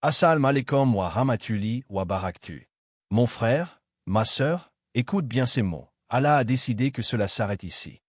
Assalamu alaikum wa rahmatullah wa barakatuh. Mon frère, ma sœur, écoute bien ces mots. Allah a décidé que cela s'arrête ici.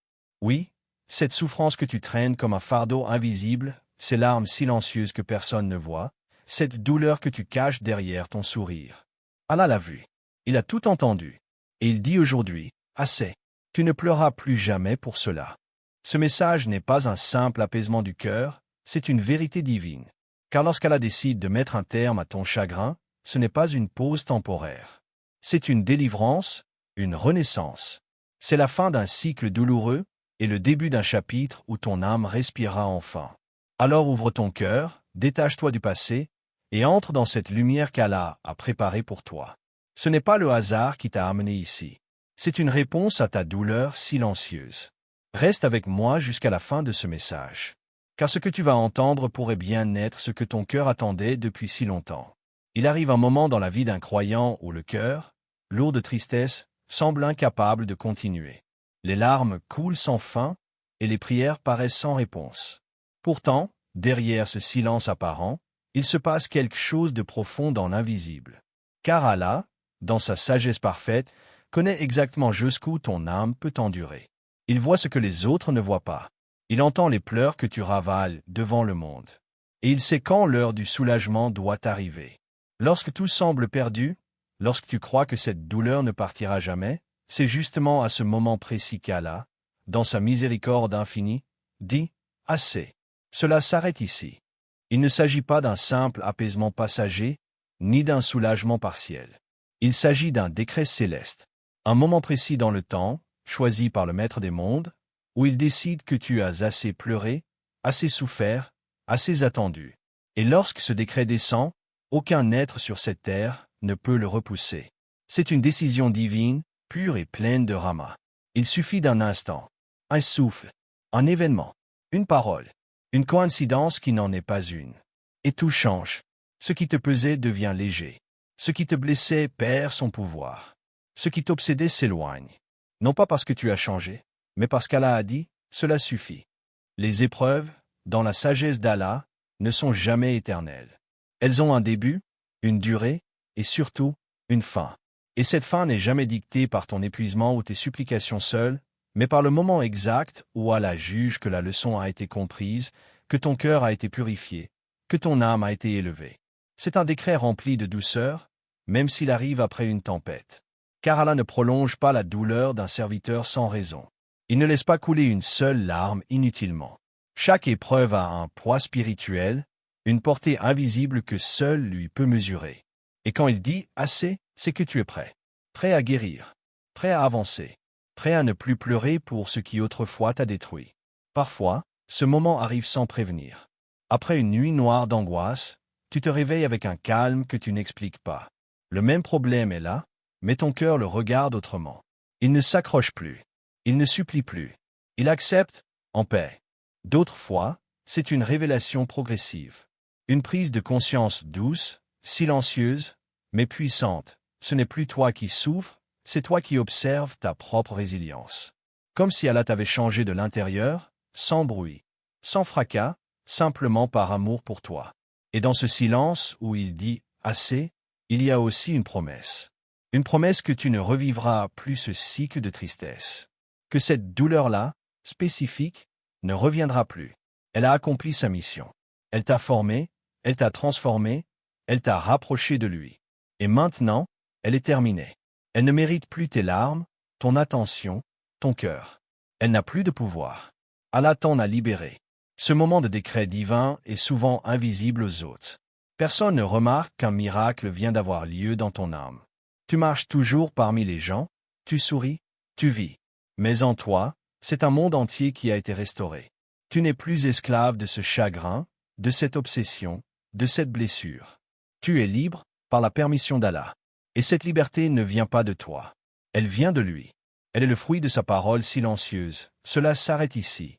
Oui, cette souffrance que tu traînes comme un fardeau invisible, ces larmes silencieuses que personne ne voit, cette douleur que tu caches derrière ton sourire. Allah l'a vu. Il a tout entendu. Et il dit aujourd'hui, assez. Tu ne pleureras plus jamais pour cela. Ce message n'est pas un simple apaisement du cœur, c'est une vérité divine. Car lorsqu'Allah décide de mettre un terme à ton chagrin, ce n'est pas une pause temporaire. C'est une délivrance, une renaissance. C'est la fin d'un cycle douloureux et le début d'un chapitre où ton âme respirera enfin. Alors ouvre ton cœur, détache-toi du passé et entre dans cette lumière qu'Allah a préparée pour toi. Ce n'est pas le hasard qui t'a amené ici. C'est une réponse à ta douleur silencieuse. Reste avec moi jusqu'à la fin de ce message. Car ce que tu vas entendre pourrait bien être ce que ton cœur attendait depuis si longtemps. Il arrive un moment dans la vie d'un croyant où le cœur, lourd de tristesse, semble incapable de continuer. Les larmes coulent sans fin et les prières paraissent sans réponse. Pourtant, derrière ce silence apparent, il se passe quelque chose de profond dans l'invisible. Car Allah, dans sa sagesse parfaite, connaît exactement jusqu'où ton âme peut endurer. Il voit ce que les autres ne voient pas. Il entend les pleurs que tu ravales devant le monde. Et il sait quand l'heure du soulagement doit arriver. Lorsque tout semble perdu, lorsque tu crois que cette douleur ne partira jamais, c'est justement à ce moment précis qu'Allah, dans sa miséricorde infinie, dit « Assez. Cela s'arrête ici. » Il ne s'agit pas d'un simple apaisement passager, ni d'un soulagement partiel. Il s'agit d'un décret céleste. Un moment précis dans le temps, choisi par le Maître des mondes, où il décide que tu as assez pleuré, assez souffert, assez attendu. Et lorsque ce décret descend, aucun être sur cette terre ne peut le repousser. C'est une décision divine, pure et pleine de rahma. Il suffit d'un instant, un souffle, un événement, une parole, une coïncidence qui n'en est pas une. Et tout change. Ce qui te pesait devient léger. Ce qui te blessait perd son pouvoir. Ce qui t'obsédait s'éloigne. Non pas parce que tu as changé, mais parce qu'Allah a dit, cela suffit. Les épreuves, dans la sagesse d'Allah, ne sont jamais éternelles. Elles ont un début, une durée, et surtout, une fin. Et cette fin n'est jamais dictée par ton épuisement ou tes supplications seules, mais par le moment exact où Allah juge que la leçon a été comprise, que ton cœur a été purifié, que ton âme a été élevée. C'est un décret rempli de douceur, même s'il arrive après une tempête. Car Allah ne prolonge pas la douleur d'un serviteur sans raison. Il ne laisse pas couler une seule larme inutilement. Chaque épreuve a un poids spirituel, une portée invisible que seul lui peut mesurer. Et quand il dit « assez », c'est que tu es prêt. Prêt à guérir. Prêt à avancer. Prêt à ne plus pleurer pour ce qui autrefois t'a détruit. Parfois, ce moment arrive sans prévenir. Après une nuit noire d'angoisse, tu te réveilles avec un calme que tu n'expliques pas. Le même problème est là, mais ton cœur le regarde autrement. Il ne s'accroche plus. Il ne supplie plus. Il accepte, en paix. D'autres fois, c'est une révélation progressive. Une prise de conscience douce, silencieuse, mais puissante. Ce n'est plus toi qui souffres, c'est toi qui observes ta propre résilience. Comme si Allah t'avait changé de l'intérieur, sans bruit, sans fracas, simplement par amour pour toi. Et dans ce silence où il dit « assez », il y a aussi une promesse. Une promesse que tu ne revivras plus ce cycle de tristesse. Que cette douleur-là, spécifique, ne reviendra plus. Elle a accompli sa mission. Elle t'a formé, elle t'a transformé, elle t'a rapproché de lui. Et maintenant, elle est terminée. Elle ne mérite plus tes larmes, ton attention, ton cœur. Elle n'a plus de pouvoir. Allah t'en a libéré. Ce moment de décret divin est souvent invisible aux autres. Personne ne remarque qu'un miracle vient d'avoir lieu dans ton âme. Tu marches toujours parmi les gens, tu souris, tu vis. Mais en toi, c'est un monde entier qui a été restauré. Tu n'es plus esclave de ce chagrin, de cette obsession, de cette blessure. Tu es libre, par la permission d'Allah. Et cette liberté ne vient pas de toi. Elle vient de lui. Elle est le fruit de sa parole silencieuse. Cela s'arrête ici.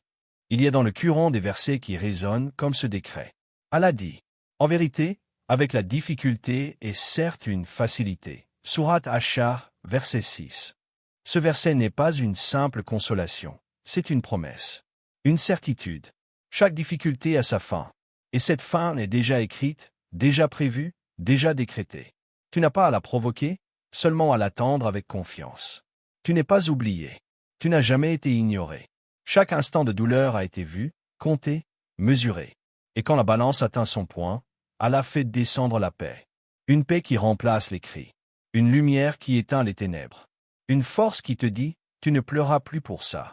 Il y a dans le Coran des versets qui résonnent comme ce décret. Allah dit, en vérité, avec la difficulté est certes une facilité. Sourate Ash-Shar, verset 6. Ce verset n'est pas une simple consolation, c'est une promesse. Une certitude. Chaque difficulté a sa fin. Et cette fin est déjà écrite, déjà prévue, déjà décrétée. Tu n'as pas à la provoquer, seulement à l'attendre avec confiance. Tu n'es pas oublié. Tu n'as jamais été ignoré. Chaque instant de douleur a été vu, compté, mesuré. Et quand la balance atteint son point, Allah fait descendre la paix. Une paix qui remplace les cris. Une lumière qui éteint les ténèbres. Une force qui te dit, tu ne pleuras plus pour ça.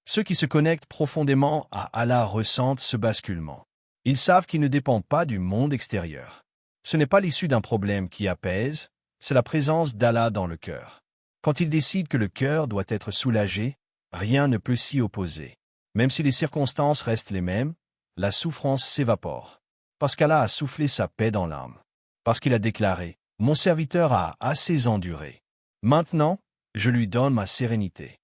Ceux qui se connectent profondément à Allah ressentent ce basculement. Ils savent qu'ils ne dépendent pas du monde extérieur. Ce n'est pas l'issue d'un problème qui apaise, c'est la présence d'Allah dans le cœur. Quand il décide que le cœur doit être soulagé, rien ne peut s'y opposer. Même si les circonstances restent les mêmes, la souffrance s'évapore. Parce qu'Allah a soufflé sa paix dans l'âme. Parce qu'il a déclaré, « Mon serviteur a assez enduré. Maintenant, je lui donne ma sérénité. »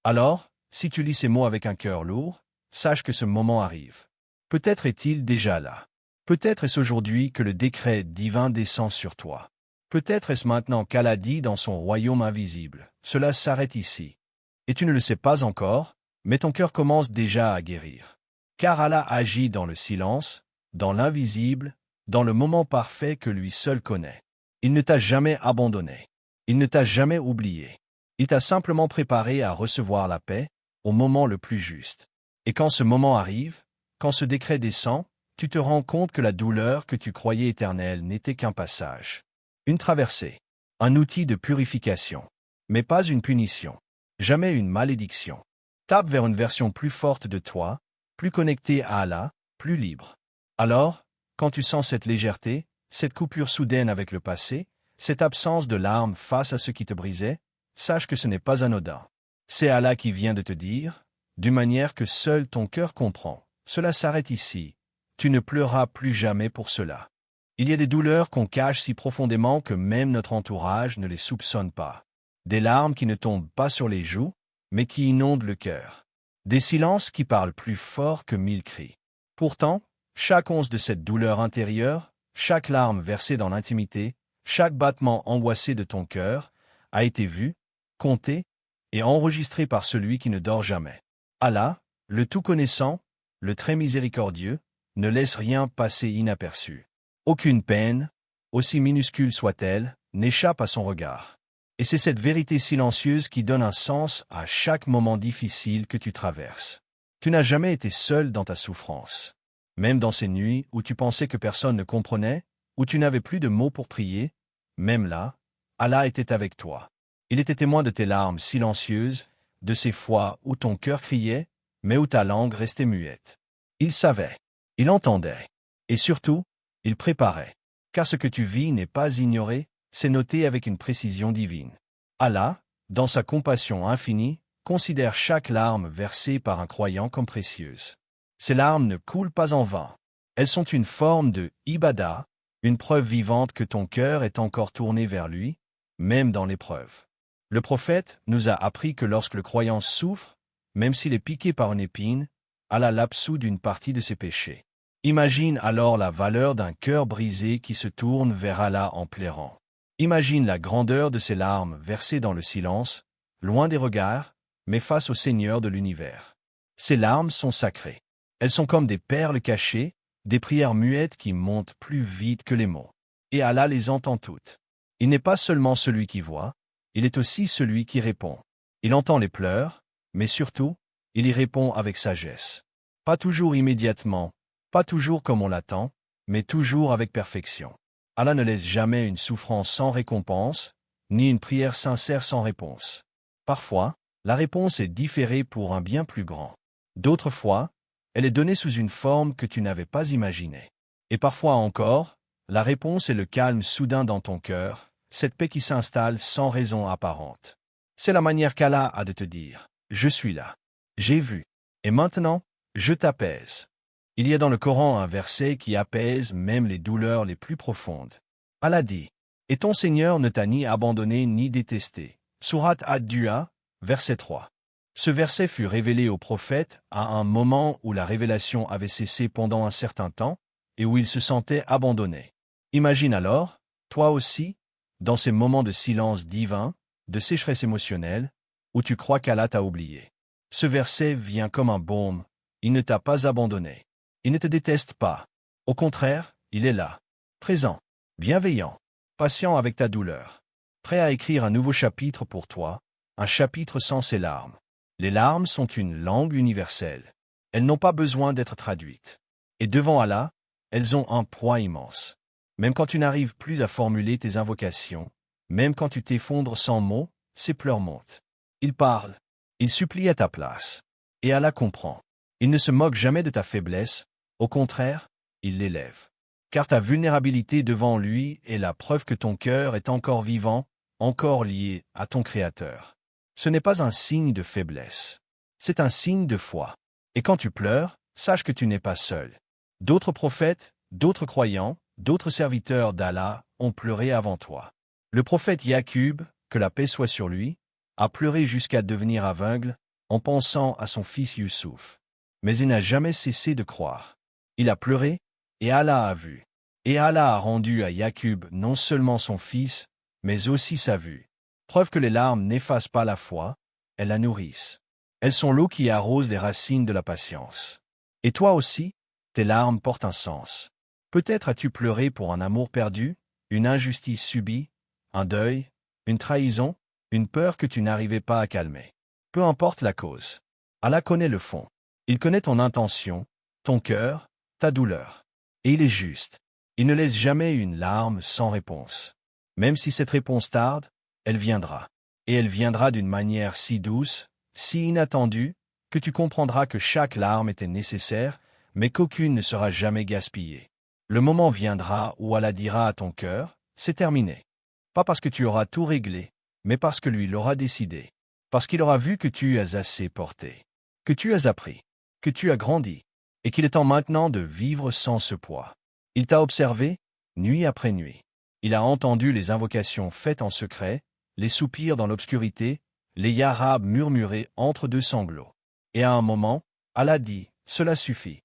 Alors, si tu lis ces mots avec un cœur lourd, sache que ce moment arrive. Peut-être est-il déjà là. Peut-être est-ce aujourd'hui que le décret divin descend sur toi. Peut-être est-ce maintenant qu'Allah dit dans son royaume invisible, « Cela s'arrête ici. » Et tu ne le sais pas encore, mais ton cœur commence déjà à guérir. Car Allah agit dans le silence, dans l'invisible, dans le moment parfait que lui seul connaît. Il ne t'a jamais abandonné. Il ne t'a jamais oublié. Il t'a simplement préparé à recevoir la paix, au moment le plus juste. Et quand ce moment arrive, quand ce décret descend, tu te rends compte que la douleur que tu croyais éternelle n'était qu'un passage. Une traversée. Un outil de purification. Mais pas une punition. Jamais une malédiction. Tape vers une version plus forte de toi, plus connectée à Allah, plus libre. Alors, quand tu sens cette légèreté, cette coupure soudaine avec le passé, cette absence de larmes face à ce qui te brisait, sache que ce n'est pas anodin. C'est Allah qui vient de te dire, d'une manière que seul ton cœur comprend, cela s'arrête ici, tu ne pleureras plus jamais pour cela. Il y a des douleurs qu'on cache si profondément que même notre entourage ne les soupçonne pas. Des larmes qui ne tombent pas sur les joues, mais qui inondent le cœur. Des silences qui parlent plus fort que 1000 cris. Pourtant, chaque once de cette douleur intérieure, chaque larme versée dans l'intimité, chaque battement angoissé de ton cœur, a été vu, compté et enregistré par celui qui ne dort jamais. Allah, le Tout-Connaissant, le Très Miséricordieux, ne laisse rien passer inaperçu. Aucune peine, aussi minuscule soit-elle, n'échappe à son regard. Et c'est cette vérité silencieuse qui donne un sens à chaque moment difficile que tu traverses. Tu n'as jamais été seul dans ta souffrance. Même dans ces nuits où tu pensais que personne ne comprenait, où tu n'avais plus de mots pour prier, même là, Allah était avec toi. Il était témoin de tes larmes silencieuses, de ces fois où ton cœur criait, mais où ta langue restait muette. Il savait, il entendait, et surtout, il préparait. Car ce que tu vis n'est pas ignoré, c'est noté avec une précision divine. Allah, dans sa compassion infinie, considère chaque larme versée par un croyant comme précieuse. Ces larmes ne coulent pas en vain. Elles sont une forme de ibadah, une preuve vivante que ton cœur est encore tourné vers lui, même dans l'épreuve. Le prophète nous a appris que lorsque le croyant souffre, même s'il est piqué par une épine, Allah l'absout d'une partie de ses péchés. Imagine alors la valeur d'un cœur brisé qui se tourne vers Allah en pleurant. Imagine la grandeur de ces larmes versées dans le silence, loin des regards, mais face au Seigneur de l'univers. Ces larmes sont sacrées. Elles sont comme des perles cachées, des prières muettes qui montent plus vite que les mots. Et Allah les entend toutes. Il n'est pas seulement celui qui voit, il est aussi celui qui répond. Il entend les pleurs, mais surtout, il y répond avec sagesse. Pas toujours immédiatement, pas toujours comme on l'attend, mais toujours avec perfection. Allah ne laisse jamais une souffrance sans récompense, ni une prière sincère sans réponse. Parfois, la réponse est différée pour un bien plus grand. D'autres fois, elle est donnée sous une forme que tu n'avais pas imaginée. Et parfois encore, la réponse est le calme soudain dans ton cœur, cette paix qui s'installe sans raison apparente. C'est la manière qu'Allah a de te dire, « Je suis là, j'ai vu, et maintenant, je t'apaise. » Il y a dans le Coran un verset qui apaise même les douleurs les plus profondes. Allah dit, « Et ton Seigneur ne t'a ni abandonné ni détesté. » Sourate Ad-Duha, verset 3. Ce verset fut révélé au prophète à un moment où la révélation avait cessé pendant un certain temps et où il se sentait abandonné. Imagine alors, toi aussi, dans ces moments de silence divin, de sécheresse émotionnelle, où tu crois qu'Allah t'a oublié. Ce verset vient comme un baume, il ne t'a pas abandonné. Il ne te déteste pas. Au contraire, il est là. présent, bienveillant, patient avec ta douleur, prêt à écrire un nouveau chapitre pour toi, un chapitre sans ses larmes. Les larmes sont une langue universelle. Elles n'ont pas besoin d'être traduites. Et devant Allah, elles ont un poids immense. Même quand tu n'arrives plus à formuler tes invocations, même quand tu t'effondres sans mots, ses pleurs montent. Il parle, il supplie à ta place. Et Allah comprend. Il ne se moque jamais de ta faiblesse, au contraire, il l'élève. Car ta vulnérabilité devant lui est la preuve que ton cœur est encore vivant, encore lié à ton Créateur. Ce n'est pas un signe de faiblesse. C'est un signe de foi. Et quand tu pleures, sache que tu n'es pas seul. D'autres prophètes, d'autres croyants, d'autres serviteurs d'Allah ont pleuré avant toi. Le prophète Yaqub, que la paix soit sur lui, a pleuré jusqu'à devenir aveugle en pensant à son fils Youssouf. Mais il n'a jamais cessé de croire. Il a pleuré, et Allah a vu. Et Allah a rendu à Yaqub non seulement son fils, mais aussi sa vue. Preuve que les larmes n'effacent pas la foi, elles la nourrissent. Elles sont l'eau qui arrose les racines de la patience. Et toi aussi, tes larmes portent un sens. Peut-être as-tu pleuré pour un amour perdu, une injustice subie, un deuil, une trahison, une peur que tu n'arrivais pas à calmer. Peu importe la cause. Allah connaît le fond. Il connaît ton intention, ton cœur, ta douleur. Et il est juste. Il ne laisse jamais une larme sans réponse. Même si cette réponse tarde, elle viendra. Et elle viendra d'une manière si douce, si inattendue, que tu comprendras que chaque larme était nécessaire, mais qu'aucune ne sera jamais gaspillée. Le moment viendra où Allah dira à ton cœur, c'est terminé. Pas parce que tu auras tout réglé, mais parce que lui l'aura décidé. Parce qu'il aura vu que tu as assez porté, que tu as appris, que tu as grandi, et qu'il est temps maintenant de vivre sans ce poids. Il t'a observé, nuit après nuit. Il a entendu les invocations faites en secret, les soupirs dans l'obscurité, les yarabs murmurés entre deux sanglots. Et à un moment, Allah dit, cela suffit.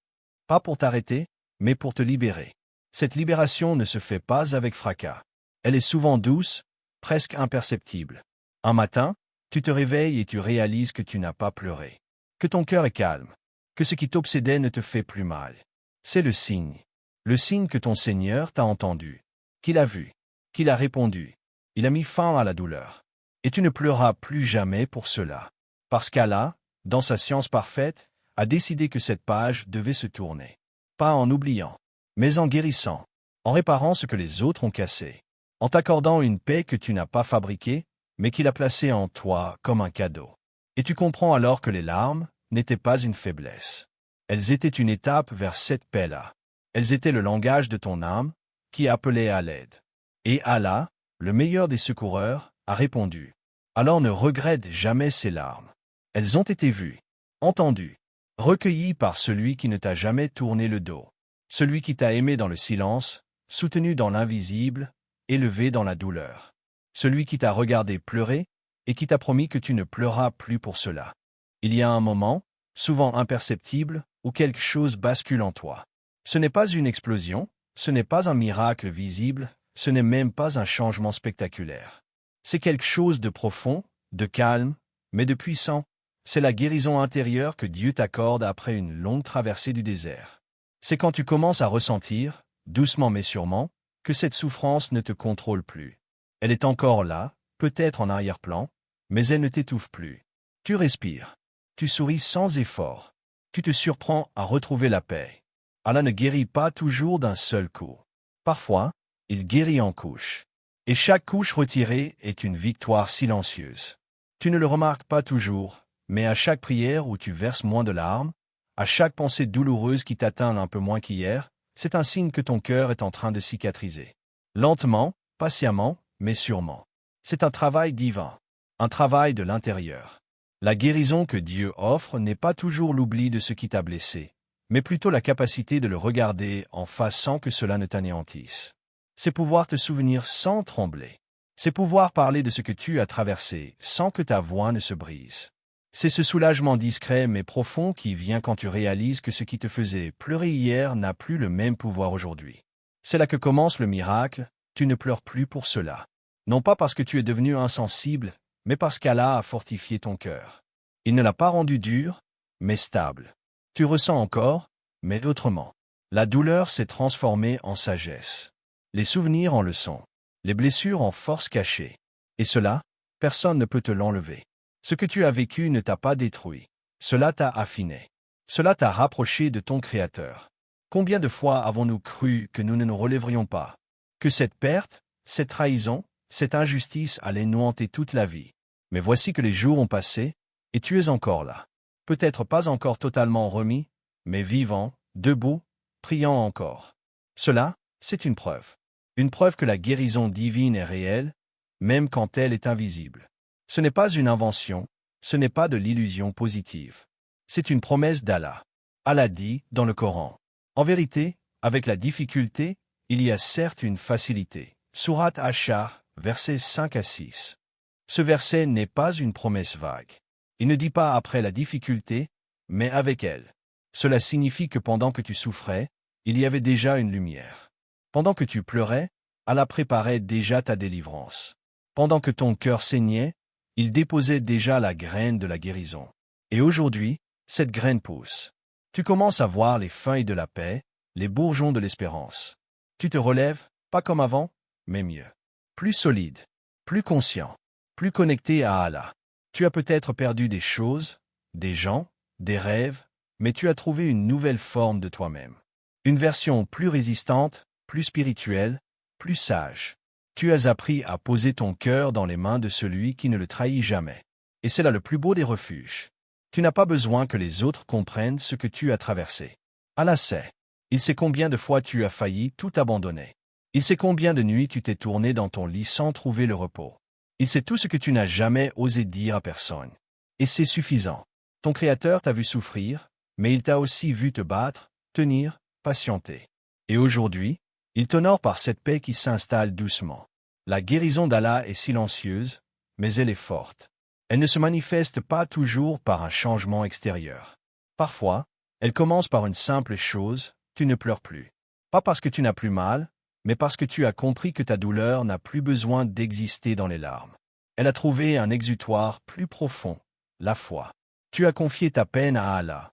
Pas pour t'arrêter, mais pour te libérer. Cette libération ne se fait pas avec fracas. Elle est souvent douce, presque imperceptible. Un matin, tu te réveilles et tu réalises que tu n'as pas pleuré, que ton cœur est calme, que ce qui t'obsédait ne te fait plus mal. C'est le signe que ton Seigneur t'a entendu, qu'il a vu, qu'il a répondu. Il a mis fin à la douleur. Et tu ne pleuras plus jamais pour cela. Parce qu'Allah, dans sa science parfaite, a décidé que cette page devait se tourner. Pas en oubliant, mais en guérissant, en réparant ce que les autres ont cassé, en t'accordant une paix que tu n'as pas fabriquée, mais qu'il a placée en toi comme un cadeau. Et tu comprends alors que les larmes n'étaient pas une faiblesse. Elles étaient une étape vers cette paix-là. Elles étaient le langage de ton âme, qui appelait à l'aide. Et Allah, le meilleur des secoureurs, a répondu. Alors ne regrette jamais ces larmes. Elles ont été vues, entendues, recueillies par celui qui ne t'a jamais tourné le dos, celui qui t'a aimé dans le silence, soutenu dans l'invisible, élevé dans la douleur, celui qui t'a regardé pleurer et qui t'a promis que tu ne pleuras plus pour cela. Il y a un moment, souvent imperceptible, où quelque chose bascule en toi. Ce n'est pas une explosion, ce n'est pas un miracle visible, ce n'est même pas un changement spectaculaire. C'est quelque chose de profond, de calme, mais de puissant. C'est la guérison intérieure que Dieu t'accorde après une longue traversée du désert. C'est quand tu commences à ressentir, doucement mais sûrement, que cette souffrance ne te contrôle plus. Elle est encore là, peut-être en arrière-plan, mais elle ne t'étouffe plus. Tu respires. Tu souris sans effort. Tu te surprends à retrouver la paix. Allah ne guérit pas toujours d'un seul coup. Parfois, il guérit en couches. Et chaque couche retirée est une victoire silencieuse. Tu ne le remarques pas toujours, mais à chaque prière où tu verses moins de larmes, à chaque pensée douloureuse qui t'atteint un peu moins qu'hier, c'est un signe que ton cœur est en train de cicatriser. Lentement, patiemment, mais sûrement. C'est un travail divin, un travail de l'intérieur. La guérison que Dieu offre n'est pas toujours l'oubli de ce qui t'a blessé, mais plutôt la capacité de le regarder en face sans que cela ne t'anéantisse. C'est pouvoir te souvenir sans trembler. C'est pouvoir parler de ce que tu as traversé sans que ta voix ne se brise. C'est ce soulagement discret mais profond qui vient quand tu réalises que ce qui te faisait pleurer hier n'a plus le même pouvoir aujourd'hui. C'est là que commence le miracle, tu ne pleures plus pour cela. Non pas parce que tu es devenu insensible, mais parce qu'Allah a fortifié ton cœur. Il ne l'a pas rendu dur, mais stable. Tu ressens encore, mais autrement. La douleur s'est transformée en sagesse. les souvenirs en leçon, les blessures en force cachée. Et cela, personne ne peut te l'enlever. Ce que tu as vécu ne t'a pas détruit. Cela t'a affiné. Cela t'a rapproché de ton Créateur. Combien de fois avons-nous cru que nous ne nous relèverions pas? Que cette perte, cette trahison, cette injustice allait nous hanter toute la vie. Mais voici que les jours ont passé, et tu es encore là. Peut-être pas encore totalement remis, mais vivant, debout, priant encore. Cela, c'est une preuve. Une preuve que la guérison divine est réelle, même quand elle est invisible. Ce n'est pas une invention, ce n'est pas de l'illusion positive. C'est une promesse d'Allah. Allah dit dans le Coran. En vérité, avec la difficulté, il y a certes une facilité. Sourate Ashar, versets 5 à 6. Ce verset n'est pas une promesse vague. Il ne dit pas après la difficulté, mais avec elle. Cela signifie que pendant que tu souffrais, il y avait déjà une lumière. Pendant que tu pleurais, Allah préparait déjà ta délivrance. Pendant que ton cœur saignait, il déposait déjà la graine de la guérison. Et aujourd'hui, cette graine pousse. Tu commences à voir les feuilles de la paix, les bourgeons de l'espérance. Tu te relèves, pas comme avant, mais mieux. Plus solide, plus conscient, plus connecté à Allah. Tu as peut-être perdu des choses, des gens, des rêves, mais tu as trouvé une nouvelle forme de toi-même. Une version plus résistante, plus spirituelle, plus sage. Tu as appris à poser ton cœur dans les mains de celui qui ne le trahit jamais. Et c'est là le plus beau des refuges. Tu n'as pas besoin que les autres comprennent ce que tu as traversé. Allah sait. Il sait combien de fois tu as failli tout abandonner. Il sait combien de nuits tu t'es tourné dans ton lit sans trouver le repos. Il sait tout ce que tu n'as jamais osé dire à personne. Et c'est suffisant. Ton Créateur t'a vu souffrir, mais il t'a aussi vu te battre, tenir, patienter. Et aujourd'hui, il t'honore par cette paix qui s'installe doucement. La guérison d'Allah est silencieuse, mais elle est forte. Elle ne se manifeste pas toujours par un changement extérieur. Parfois, elle commence par une simple chose, tu ne pleures plus. Pas parce que tu n'as plus mal, mais parce que tu as compris que ta douleur n'a plus besoin d'exister dans les larmes. Elle a trouvé un exutoire plus profond, la foi. Tu as confié ta peine à Allah.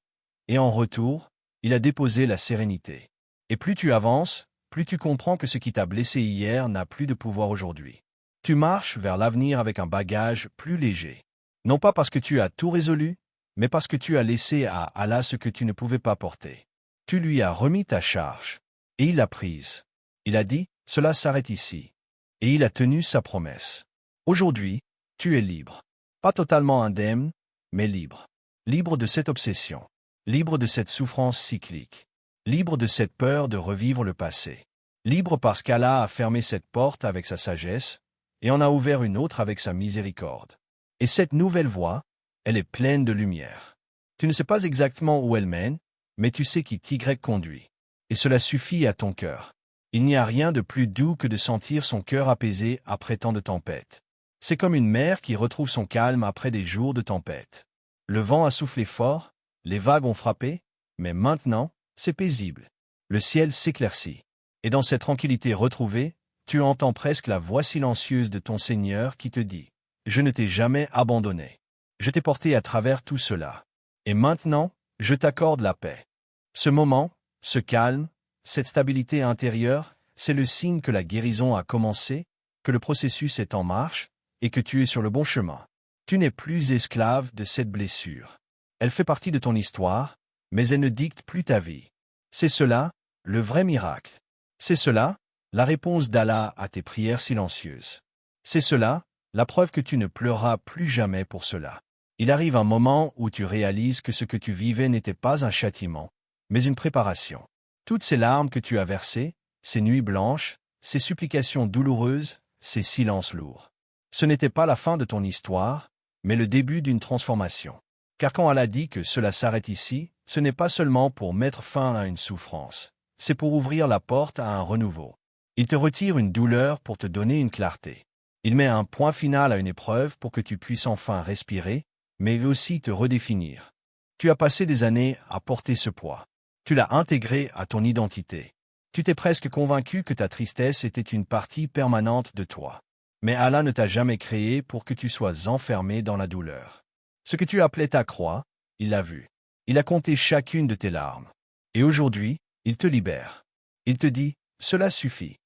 Et en retour, il a déposé la sérénité. Et plus tu avances, plus tu comprends que ce qui t'a blessé hier n'a plus de pouvoir aujourd'hui. Tu marches vers l'avenir avec un bagage plus léger. Non pas parce que tu as tout résolu, mais parce que tu as laissé à Allah ce que tu ne pouvais pas porter. Tu lui as remis ta charge, et il l'a prise. Il a dit, cela s'arrête ici. Et il a tenu sa promesse. Aujourd'hui, tu es libre. Pas totalement indemne, mais libre. Libre de cette obsession. Libre de cette souffrance cyclique. Libre de cette peur de revivre le passé. Libre parce qu'Allah a fermé cette porte avec sa sagesse, et en a ouvert une autre avec sa miséricorde. Et cette nouvelle voie, elle est pleine de lumière. Tu ne sais pas exactement où elle mène, mais tu sais qui t'y conduit. Et cela suffit à ton cœur. Il n'y a rien de plus doux que de sentir son cœur apaisé après tant de tempêtes. C'est comme une mer qui retrouve son calme après des jours de tempête. Le vent a soufflé fort, les vagues ont frappé, mais maintenant, c'est paisible. Le ciel s'éclaircit. Et dans cette tranquillité retrouvée, tu entends presque la voix silencieuse de ton Seigneur qui te dit « Je ne t'ai jamais abandonné. Je t'ai porté à travers tout cela. Et maintenant, je t'accorde la paix. » Ce moment, ce calme, cette stabilité intérieure, c'est le signe que la guérison a commencé, que le processus est en marche, et que tu es sur le bon chemin. Tu n'es plus esclave de cette blessure. Elle fait partie de ton histoire, mais elle ne dicte plus ta vie. C'est cela, le vrai miracle. C'est cela, la réponse d'Allah à tes prières silencieuses. C'est cela, la preuve que tu ne pleureras plus jamais pour cela. Il arrive un moment où tu réalises que ce que tu vivais n'était pas un châtiment, mais une préparation. Toutes ces larmes que tu as versées, ces nuits blanches, ces supplications douloureuses, ces silences lourds. Ce n'était pas la fin de ton histoire, mais le début d'une transformation. Car quand Allah dit que cela s'arrête ici, ce n'est pas seulement pour mettre fin à une souffrance, c'est pour ouvrir la porte à un renouveau. Il te retire une douleur pour te donner une clarté. Il met un point final à une épreuve pour que tu puisses enfin respirer, mais aussi te redéfinir. Tu as passé des années à porter ce poids. Tu l'as intégré à ton identité. Tu t'es presque convaincu que ta tristesse était une partie permanente de toi. Mais Allah ne t'a jamais créé pour que tu sois enfermé dans la douleur. Ce que tu appelais ta croix, il l'a vu. Il a compté chacune de tes larmes. Et aujourd'hui, il te libère. Il te dit, cela suffit.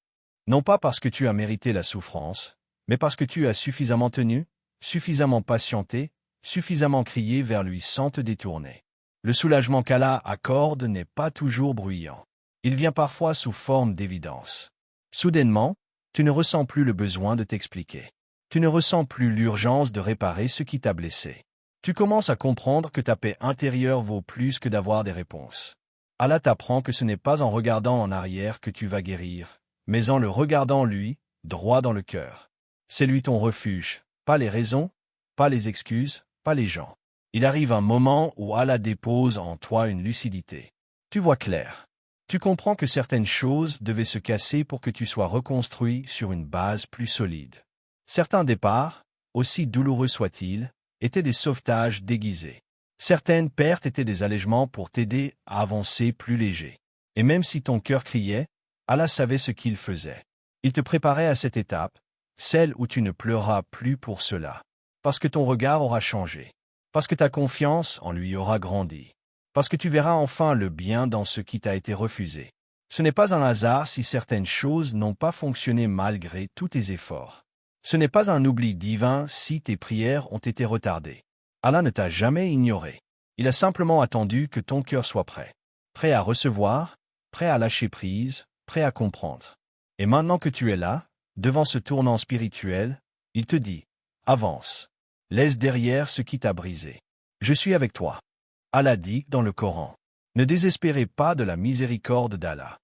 Non pas parce que tu as mérité la souffrance, mais parce que tu as suffisamment tenu, suffisamment patienté, suffisamment crié vers lui sans te détourner. Le soulagement qu'Allah accorde n'est pas toujours bruyant. Il vient parfois sous forme d'évidence. Soudainement, tu ne ressens plus le besoin de t'expliquer. Tu ne ressens plus l'urgence de réparer ce qui t'a blessé. Tu commences à comprendre que ta paix intérieure vaut plus que d'avoir des réponses. Allah t'apprend que ce n'est pas en regardant en arrière que tu vas guérir, mais en le regardant lui, droit dans le cœur. C'est lui ton refuge, pas les raisons, pas les excuses, pas les gens. Il arrive un moment où Allah dépose en toi une lucidité. Tu vois clair. Tu comprends que certaines choses devaient se casser pour que tu sois reconstruit sur une base plus solide. Certains départs, aussi douloureux soient-ils, étaient des sauvetages déguisés. Certaines pertes étaient des allègements pour t'aider à avancer plus léger. Et même si ton cœur criait, Allah savait ce qu'il faisait. Il te préparait à cette étape, celle où tu ne pleureras plus pour cela. Parce que ton regard aura changé. Parce que ta confiance en lui aura grandi. Parce que tu verras enfin le bien dans ce qui t'a été refusé. Ce n'est pas un hasard si certaines choses n'ont pas fonctionné malgré tous tes efforts. Ce n'est pas un oubli divin si tes prières ont été retardées. Allah ne t'a jamais ignoré. Il a simplement attendu que ton cœur soit prêt. Prêt à recevoir, prêt à lâcher prise, prêt à comprendre. Et maintenant que tu es là, devant ce tournant spirituel, il te dit, avance. Laisse derrière ce qui t'a brisé. Je suis avec toi. Allah dit dans le Coran. Ne désespérez pas de la miséricorde d'Allah.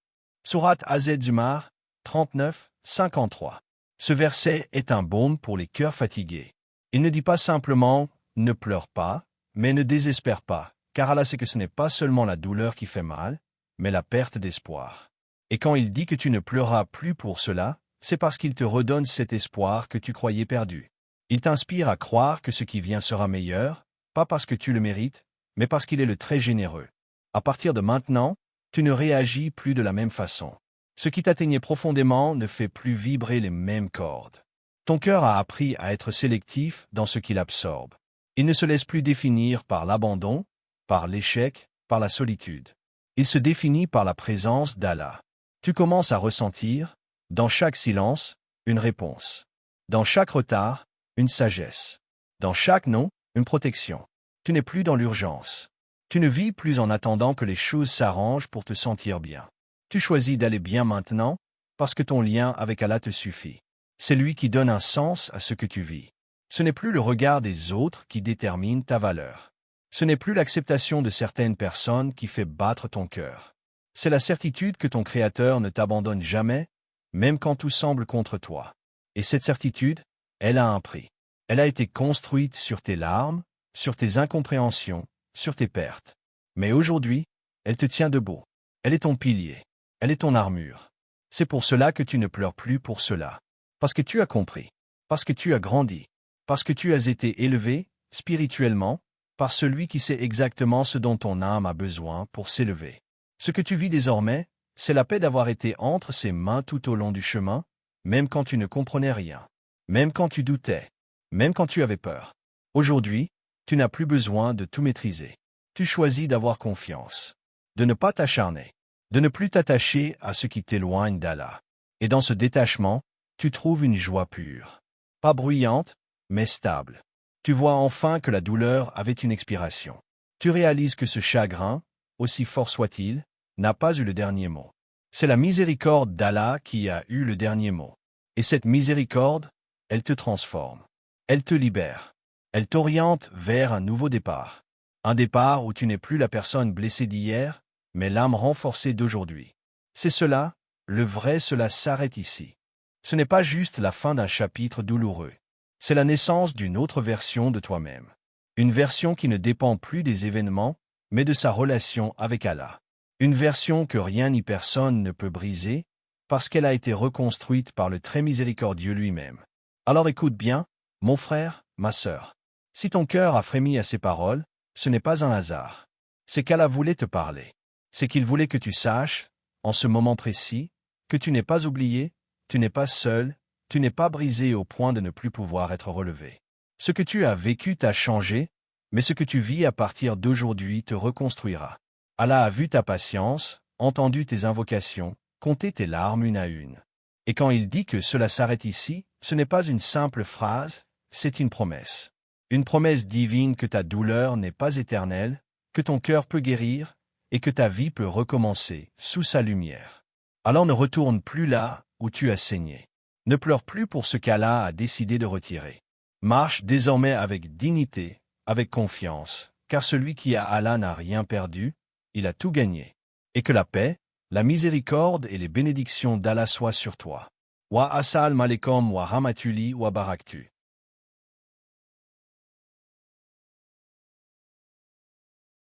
Sourate Az-Zumar, 39, 53. Ce verset est un baume pour les cœurs fatigués. Il ne dit pas simplement « ne pleure pas », mais ne désespère pas, car Allah sait que ce n'est pas seulement la douleur qui fait mal, mais la perte d'espoir. Et quand il dit que tu ne pleureras plus pour cela, c'est parce qu'il te redonne cet espoir que tu croyais perdu. Il t'inspire à croire que ce qui vient sera meilleur, pas parce que tu le mérites, mais parce qu'il est le très généreux. À partir de maintenant, tu ne réagis plus de la même façon. Ce qui t'atteignait profondément ne fait plus vibrer les mêmes cordes. Ton cœur a appris à être sélectif dans ce qu'il absorbe. Il ne se laisse plus définir par l'abandon, par l'échec, par la solitude. Il se définit par la présence d'Allah. Tu commences à ressentir, dans chaque silence, une réponse. Dans chaque retard, une sagesse. Dans chaque non, une protection. Tu n'es plus dans l'urgence. Tu ne vis plus en attendant que les choses s'arrangent pour te sentir bien. Tu choisis d'aller bien maintenant, parce que ton lien avec Allah te suffit. C'est lui qui donne un sens à ce que tu vis. Ce n'est plus le regard des autres qui détermine ta valeur. Ce n'est plus l'acceptation de certaines personnes qui fait battre ton cœur. C'est la certitude que ton Créateur ne t'abandonne jamais, même quand tout semble contre toi. Et cette certitude, elle a un prix. Elle a été construite sur tes larmes, sur tes incompréhensions, sur tes pertes. Mais aujourd'hui, elle te tient debout. Elle est ton pilier. Elle est ton armure. C'est pour cela que tu ne pleures plus pour cela. Parce que tu as compris. Parce que tu as grandi. Parce que tu as été élevé, spirituellement, par celui qui sait exactement ce dont ton âme a besoin pour s'élever. Ce que tu vis désormais, c'est la paix d'avoir été entre ses mains tout au long du chemin, même quand tu ne comprenais rien. Même quand tu doutais. Même quand tu avais peur. Aujourd'hui, tu n'as plus besoin de tout maîtriser. Tu choisis d'avoir confiance. De ne pas t'acharner. De ne plus t'attacher à ce qui t'éloigne d'Allah. Et dans ce détachement, tu trouves une joie pure. Pas bruyante, mais stable. Tu vois enfin que la douleur avait une expiration. Tu réalises que ce chagrin, aussi fort soit-il, n'a pas eu le dernier mot. C'est la miséricorde d'Allah qui a eu le dernier mot. Et cette miséricorde, elle te transforme. Elle te libère. Elle t'oriente vers un nouveau départ. Un départ où tu n'es plus la personne blessée d'hier, mais l'âme renforcée d'aujourd'hui. C'est cela, le vrai cela s'arrête ici. Ce n'est pas juste la fin d'un chapitre douloureux. C'est la naissance d'une autre version de toi-même. Une version qui ne dépend plus des événements, mais de sa relation avec Allah. Une version que rien ni personne ne peut briser, parce qu'elle a été reconstruite par le très miséricordieux lui-même. Alors écoute bien, mon frère, ma sœur. Si ton cœur a frémi à ces paroles, ce n'est pas un hasard. C'est qu'Allah voulait te parler. C'est qu'il voulait que tu saches, en ce moment précis, que tu n'es pas oublié, tu n'es pas seul, tu n'es pas brisé au point de ne plus pouvoir être relevé. Ce que tu as vécu t'a changé, mais ce que tu vis à partir d'aujourd'hui te reconstruira. Allah a vu ta patience, entendu tes invocations, compté tes larmes une à une. Et quand il dit que cela s'arrête ici, ce n'est pas une simple phrase, c'est une promesse. Une promesse divine que ta douleur n'est pas éternelle, que ton cœur peut guérir, et que ta vie peut recommencer, sous sa lumière. Alors ne retourne plus là où tu as saigné. Ne pleure plus pour ce qu'Allah a décidé de retirer. Marche désormais avec dignité, avec confiance, car celui qui a Allah n'a rien perdu, il a tout gagné. Et que la paix, la miséricorde et les bénédictions d'Allah soient sur toi. Wa assalamu alaikum wa rahmatullah wa barakatuh.